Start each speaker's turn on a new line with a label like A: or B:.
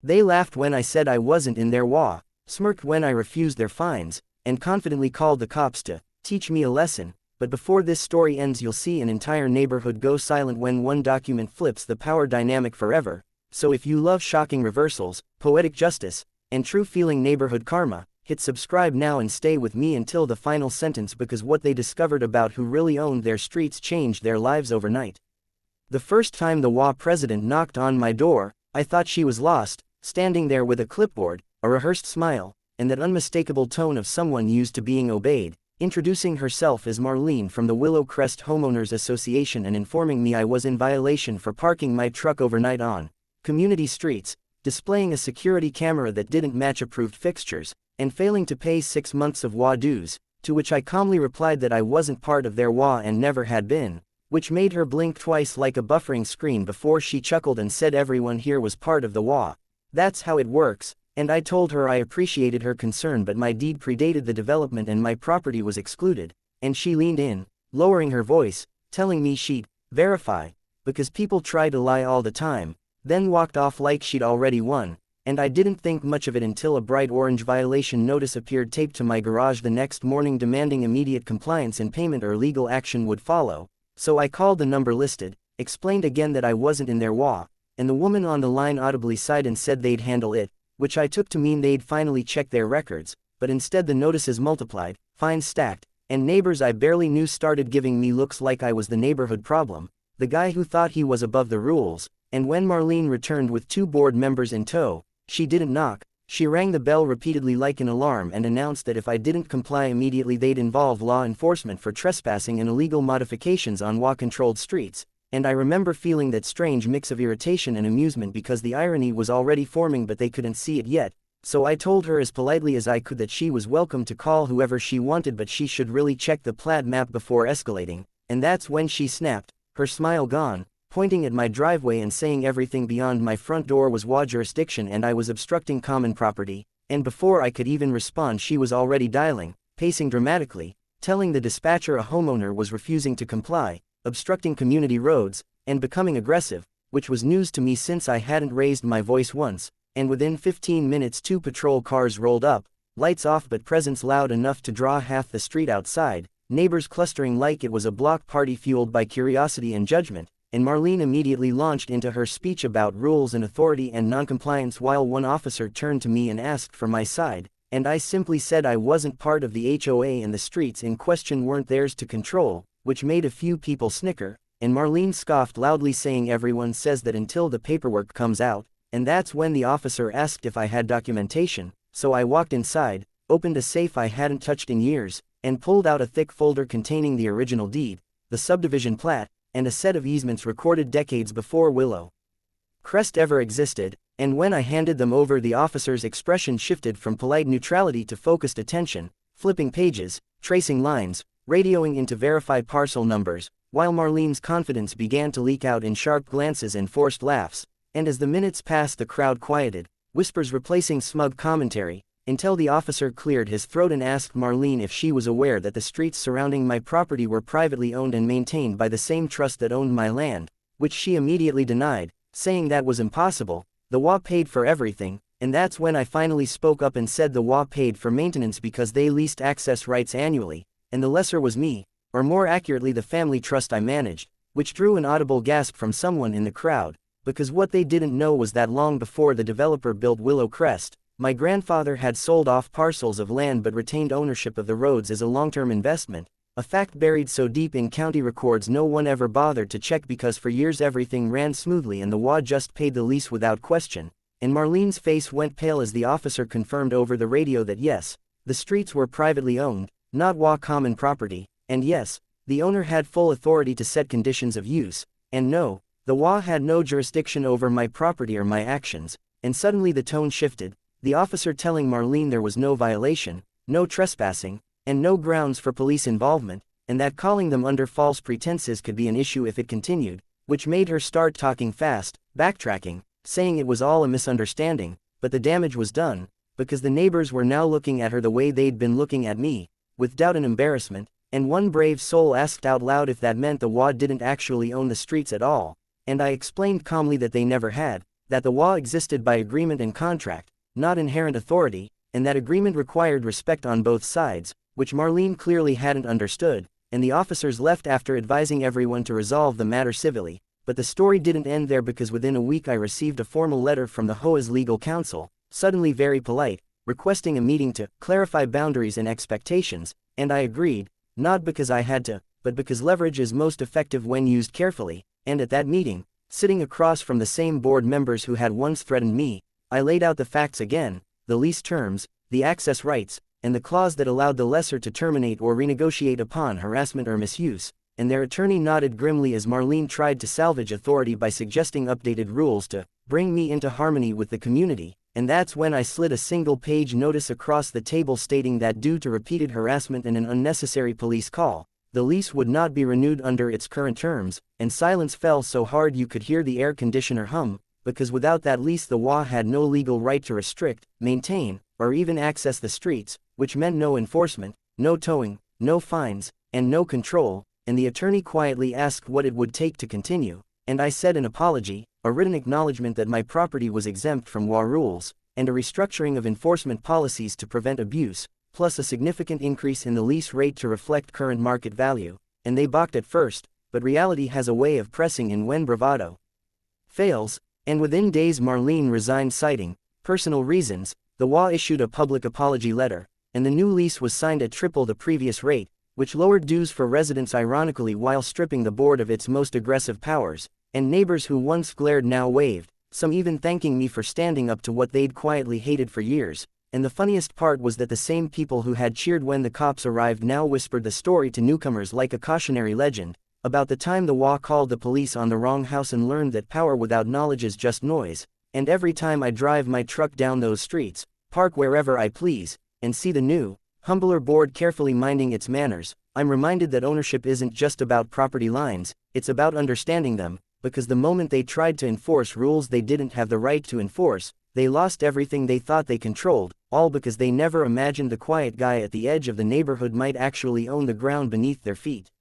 A: They laughed when I said I wasn't in their HOA, smirked when I refused their fines, and confidently called the cops to teach me a lesson. But before this story ends, you'll see an entire neighborhood go silent when one document flips the power dynamic forever. So if you love shocking reversals, poetic justice, and true feeling neighborhood karma, hit subscribe now and stay with me until the final sentence, because what they discovered about who really owned their streets changed their lives overnight. The first time the HOA president knocked on my door, I thought she was lost, standing there with a clipboard, a rehearsed smile, and that unmistakable tone of someone used to being obeyed, introducing herself as Marlene from the Willow Crest Homeowners Association and informing me I was in violation for parking my truck overnight on community streets, displaying a security camera that didn't match approved fixtures, and failing to pay 6 months of HOA dues, to which I calmly replied that I wasn't part of their HOA and never had been, which made her blink twice like a buffering screen before she chuckled and said everyone here was part of the HOA. That's how it works, and I told her I appreciated her concern, but my deed predated the development and my property was excluded, and she leaned in, lowering her voice, telling me she'd verify, because people try to lie all the time, then walked off like she'd already won. And I didn't think much of it until a bright orange violation notice appeared taped to my garage the next morning demanding immediate compliance and payment or legal action would follow. So I called the number listed, explained again that I wasn't in their HOA, and the woman on the line audibly sighed and said they'd handle it, which I took to mean they'd finally check their records, but instead the notices multiplied, fines stacked, and neighbors I barely knew started giving me looks like I was the neighborhood problem, the guy who thought he was above the rules. And when Marlene returned with 2 board members in tow, she didn't knock, she rang the bell repeatedly like an alarm and announced that if I didn't comply immediately they'd involve law enforcement for trespassing and illegal modifications on HOA-controlled streets, and I remember feeling that strange mix of irritation and amusement because the irony was already forming but they couldn't see it yet, so I told her as politely as I could that she was welcome to call whoever she wanted but she should really check the plat map before escalating, and that's when she snapped, her smile gone, pointing at my driveway and saying everything beyond my front door was HOA jurisdiction and I was obstructing common property, and before I could even respond she was already dialing, pacing dramatically, telling the dispatcher a homeowner was refusing to comply, obstructing community roads, and becoming aggressive, which was news to me since I hadn't raised my voice once, and within 15 minutes 2 patrol cars rolled up, lights off but presence loud enough to draw half the street outside, neighbors clustering like it was a block party fueled by curiosity and judgment. And Marlene immediately launched into her speech about rules and authority and noncompliance while one officer turned to me and asked for my side, and I simply said I wasn't part of the HOA and the streets in question weren't theirs to control, which made a few people snicker, and Marlene scoffed loudly saying everyone says that until the paperwork comes out, and that's when the officer asked if I had documentation, so I walked inside, opened a safe I hadn't touched in years, and pulled out a thick folder containing the original deed, the subdivision plat, and a set of easements recorded decades before Willow Crest ever existed, and when I handed them over the officer's expression shifted from polite neutrality to focused attention, flipping pages, tracing lines, radioing into verified parcel numbers, while Marlene's confidence began to leak out in sharp glances and forced laughs, and as the minutes passed the crowd quieted, whispers replacing smug commentary, until the officer cleared his throat and asked Marlene if she was aware that the streets surrounding my property were privately owned and maintained by the same trust that owned my land, which she immediately denied, saying that was impossible, the HOA paid for everything, and that's when I finally spoke up and said the HOA paid for maintenance because they leased access rights annually, and the lesser was me, or more accurately the family trust I managed, which drew an audible gasp from someone in the crowd, because what they didn't know was that long before the developer built Willow Crest, my grandfather had sold off parcels of land but retained ownership of the roads as a long-term investment, a fact buried so deep in county records no one ever bothered to check because for years everything ran smoothly and the HOA just paid the lease without question, and Marlene's face went pale as the officer confirmed over the radio that yes, the streets were privately owned, not HOA common property, and yes, the owner had full authority to set conditions of use, and no, the HOA had no jurisdiction over my property or my actions, and suddenly the tone shifted, the officer telling Marlene there was no violation, no trespassing, and no grounds for police involvement, and that calling them under false pretenses could be an issue if it continued, which made her start talking fast, backtracking, saying it was all a misunderstanding, but the damage was done, because the neighbors were now looking at her the way they'd been looking at me, with doubt and embarrassment, and one brave soul asked out loud if that meant the HOA didn't actually own the streets at all, and I explained calmly that they never had, that the HOA existed by agreement and contract, not inherent authority, and that agreement required respect on both sides, which Marlene clearly hadn't understood, and the officers left after advising everyone to resolve the matter civilly. But the story didn't end there, because within a week I received a formal letter from the HOA's legal counsel, suddenly very polite, requesting a meeting to clarify boundaries and expectations, and I agreed, not because I had to, but because leverage is most effective when used carefully. And at that meeting, sitting across from the same board members who had once threatened me, I laid out the facts again, the lease terms, the access rights, and the clause that allowed the lessor to terminate or renegotiate upon harassment or misuse, and their attorney nodded grimly as Marlene tried to salvage authority by suggesting updated rules to bring me into harmony with the community. And that's when I slid a single-page notice across the table stating that due to repeated harassment and an unnecessary police call, the lease would not be renewed under its current terms, and silence fell so hard you could hear the air conditioner hum, because without that lease the HOA had no legal right to restrict, maintain, or even access the streets, which meant no enforcement, no towing, no fines, and no control. And the attorney quietly asked what it would take to continue, and I said an apology, a written acknowledgement that my property was exempt from HOA rules, and a restructuring of enforcement policies to prevent abuse, plus a significant increase in the lease rate to reflect current market value. And they balked at first, but reality has a way of pressing in when bravado fails, and within days Marlene resigned citing personal reasons. The HOA issued a public apology letter, and the new lease was signed at triple the previous rate, which lowered dues for residents ironically while stripping the board of its most aggressive powers, and neighbors who once glared now waved, some even thanking me for standing up to what they'd quietly hated for years. And the funniest part was that the same people who had cheered when the cops arrived now whispered the story to newcomers like a cautionary legend, about the time the HOA called the police on the wrong house and learned that power without knowledge is just noise. And every time I drive my truck down those streets, park wherever I please, and see the new, humbler board carefully minding its manners, I'm reminded that ownership isn't just about property lines, it's about understanding them, because the moment they tried to enforce rules they didn't have the right to enforce, they lost everything they thought they controlled, all because they never imagined the quiet guy at the edge of the neighborhood might actually own the ground beneath their feet.